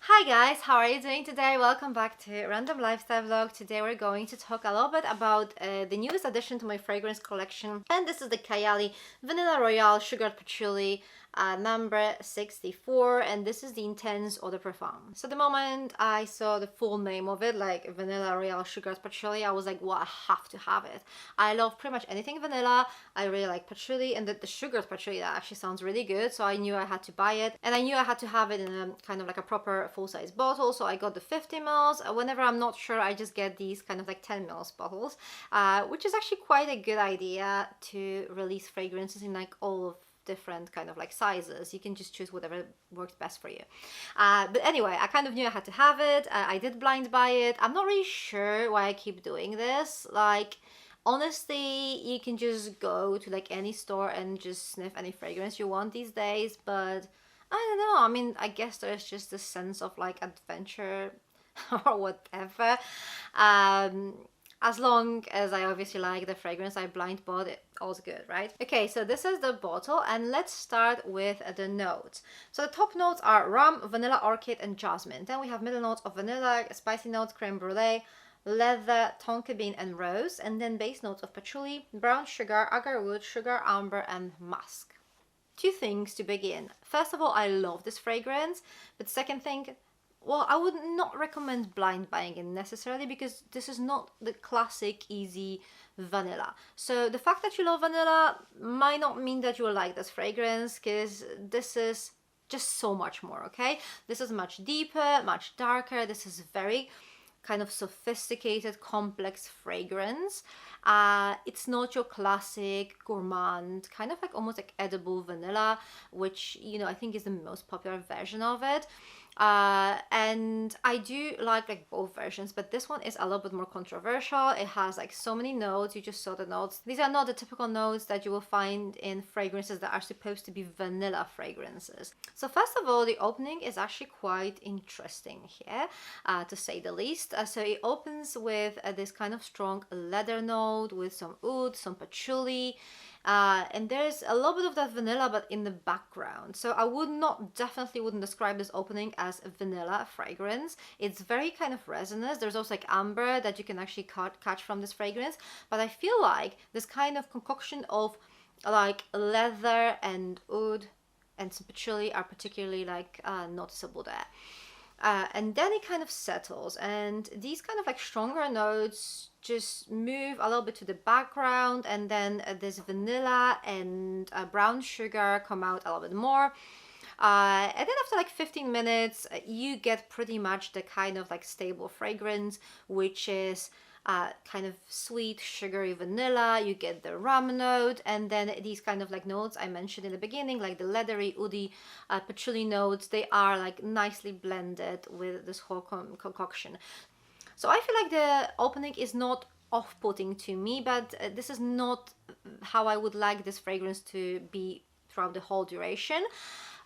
Hi guys, how are you doing today? Welcome back to Random Lifestyle Vlog. Today we're going to talk a little bit about the newest addition to my fragrance collection, and this is the Kayali Vanilla Royale Sugared Patchouli number 64, and this is the Intense Eau de Parfum. So the moment I saw the full name of it, like Vanilla Royale Sugared Patchouli, I was like, well, I have to have it. I love pretty much anything vanilla. I really like patchouli, and the sugared patchouli, that actually sounds really good, so I knew I had to buy it, and I knew I had to have it in a kind of like a proper full-size bottle, so I got the 50 mils. Whenever I'm not sure, I just get these kind of like 10 mils bottles, which is actually quite a good idea to release fragrances in like all of different kind of like sizes. You can just choose whatever works best for you. But anyway, I kind of knew I had to have it. I did blind buy it. I'm not really sure why I keep doing this. Like, honestly, you can just go to like any store and just sniff any fragrance you want these days, but I don't know. I mean, I guess there's just a sense of like adventure or whatever. As long as I obviously like the fragrance I blind bought, it all's good, right? Okay, so this is the bottle, and let's start with the notes. So the top notes are rum, vanilla, orchid, and jasmine. Then we have middle notes of vanilla, spicy notes, creme brulee, leather, tonka bean, and rose, and then base notes of patchouli, brown sugar, agarwood, sugar, amber, and musk. Two things to begin. First of all, I love this fragrance, but second thing, well, I would not recommend blind buying it necessarily, because this is not the classic easy vanilla. So the fact that you love vanilla might not mean that you will like this fragrance, because this is just so much more, okay? This is much deeper, much darker. This is very kind of sophisticated, complex fragrance. It's not your classic gourmand, kind of like almost like edible vanilla, which, you know, I think is the most popular version of it. And I do like both versions, but this one is a little bit more controversial. It has like so many notes. You just saw the notes. These are not the typical notes that you will find in fragrances that are supposed to be vanilla fragrances. So first of all, the opening is actually quite interesting here, to say the least. So it opens with this kind of strong leather note with some oud, some patchouli, and there's a little bit of that vanilla but in the background. So I definitely wouldn't describe this opening as a vanilla fragrance. It's very kind of resinous. There's also like amber that you can actually catch from this fragrance, but I feel like this kind of concoction of like leather and oud and some patchouli are particularly like noticeable there. And then it kind of settles, and these kind of like stronger notes just move a little bit to the background, and then this vanilla and brown sugar come out a little bit more. And then after like 15 minutes, you get pretty much the kind of like stable fragrance, which is kind of sweet, sugary vanilla. You get the rum note, and then these kind of like notes I mentioned in the beginning, like the leathery, woody, patchouli notes, they are like nicely blended with this whole concoction. So I feel like the opening is not off-putting to me, but this is not how I would like this fragrance to be throughout the whole duration.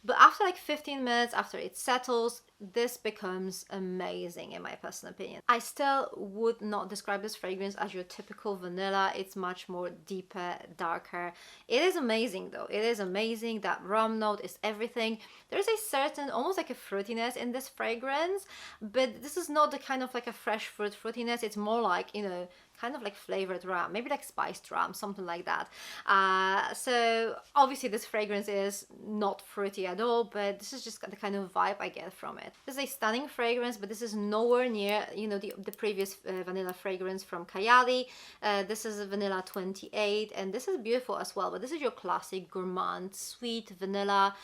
But after like 15 minutes, after it settles, this becomes amazing in my personal opinion. I still would not describe this fragrance as your typical vanilla. It's much more deeper, darker. It is amazing though. It is amazing. That rum note is everything. There is a certain, almost like a fruitiness in this fragrance, but this is not the kind of like a fresh fruit fruitiness. It's more like, you know, kind of like flavored rum, maybe like spiced rum, something like that. So obviously this fragrance is not fruity at all, but this is just the kind of vibe I get from it. This is a stunning fragrance, but this is nowhere near, you know, the previous vanilla fragrance from Kayali. This is a vanilla 28, and this is beautiful as well, but this is your classic gourmand, sweet vanilla.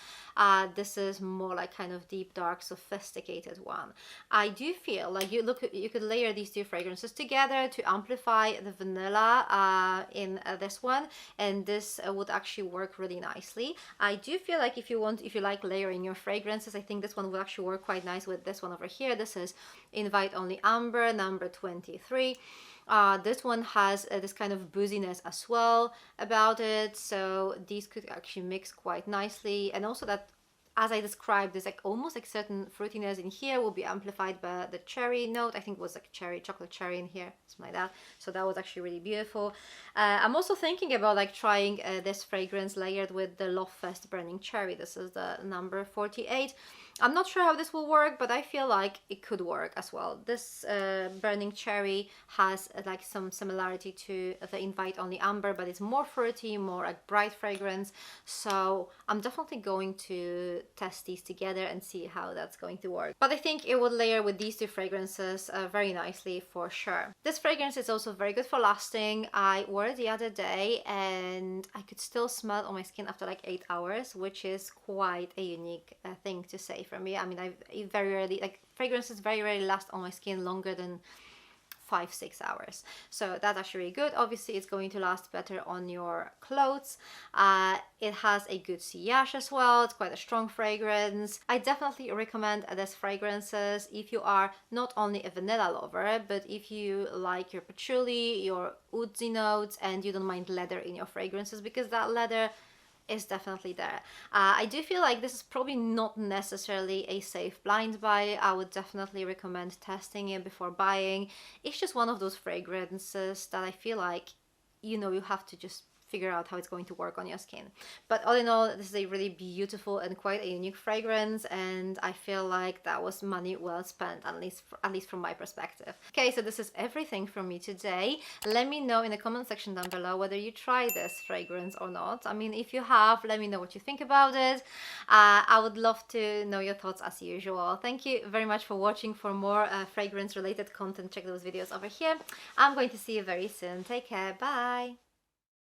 This is more like kind of deep, dark, sophisticated one. I do feel like you could layer these two fragrances together to amplify the vanilla in this one, and this would actually work really nicely. I do feel like if you like layering your fragrances, I think this one would actually work quite nice with this one over here. This is Invite Only Amber, number 23. This one has this kind of booziness as well about it, so these could actually mix quite nicely. And also that, as I described, there's like almost like certain fruitiness in here will be amplified by the cherry note. I think it was like cherry, chocolate cherry in here, something like that. So that was actually really beautiful. I'm also thinking about like trying this fragrance layered with the Love Fest Burning Cherry. This is the number 48. I'm not sure how this will work, but I feel like it could work as well. This Burning Cherry has like some similarity to the Invite Only Amber, but it's more fruity, more like bright fragrance. So I'm definitely going to test these together and see how that's going to work. But I think it would layer with these two fragrances very nicely for sure. This fragrance is also very good for lasting. I wore it the other day and I could still smell it on my skin after like 8 hours, which is quite a unique thing to say for me. I mean, I very rarely, like, fragrances very rarely last on my skin longer than 5-6 hours, so that's actually really good. Obviously it's going to last better on your clothes. It has a good sillage as well. It's quite a strong fragrance. I definitely recommend these fragrances if you are not only a vanilla lover, but if you like your patchouli, your woodsy notes, and you don't mind leather in your fragrances, because that leather is definitely there. I do feel like this is probably not necessarily a safe blind buy. I would definitely recommend testing it before buying. It's just one of those fragrances that I feel like, you know, you have to just figure out how it's going to work on your skin. But all in all, this is a really beautiful and quite a unique fragrance, and I feel like that was money well spent, at least from my perspective. Okay, so this is everything from me today. Let me know in the comment section down below whether you try this fragrance or not. I mean, if you have, let me know what you think about it. I would love to know your thoughts as usual. Thank you very much for watching. For more fragrance related content, check those videos over here. I'm going to see you very soon. Take care. Bye.